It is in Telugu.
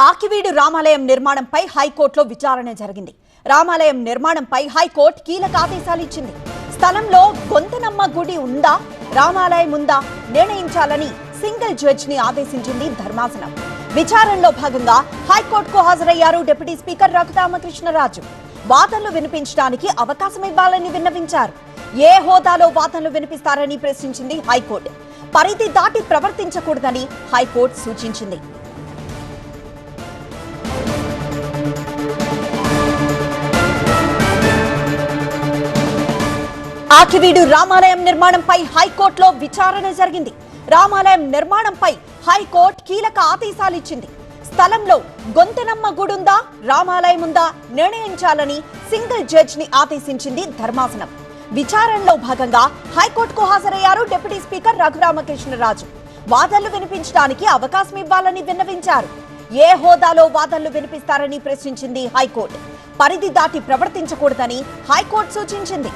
ఆకివీడు రామాలయం నిర్మాణంపై హైకోర్టులో విచారణ జరిగింది. రామాలయం నిర్మాణంపై హైకోర్టు కీలక ఆదేశాలు ఇచ్చింది. స్థలంలో గొంతనమ్మ గుడి ఉందా, రామాలయం ఉందా నిర్ణయించాలని సింగిల్ జడ్జిని ఆదేశించింది ధర్మాసనం. విచారణలో భాగంగా హైకోర్టుకు హాజరయ్యారు డిప్యూటీ స్పీకర్ రఘురామకృష్ణరాజు. వాదనలు వినిపించడానికి అవకాశం ఇవ్వాలని విన్నవించారు. ఏ హోదాలో వాదనలు వినిపిస్తారని ప్రశ్నించింది హైకోర్టు. పరిధి దాటి ప్రవర్తించకూడదని హైకోర్టు సూచించింది. ఆకివీడు రామాలయం నిర్మాణంపై హైకోర్టులో విచారణ జరిగింది. రామాలయం నిర్మాణంపై హైకోర్టు కీలక ఆదేశాలు ఇచ్చింది. స్థలంలో గొంతెనమ్మ గుడుందా, రామాలయం ఉందా నిర్ణయించాలని సింగిల్ జడ్జిని ఆదేశించింది ధర్మాసనం. విచారణలో భాగంగా హైకోర్టుకు హాజరయ్యారు డిప్యూటీ స్పీకర్ రఘురామకృష్ణరాజు. వాదనలు వినిపించడానికి అవకాశం ఇవ్వాలని విన్నవించారు. ఏ హోదాలో వాదనలు వినిపిస్తారని ప్రశ్నించింది హైకోర్టు. పరిధి దాటి ప్రవర్తించకూడదని హైకోర్టు సూచించింది.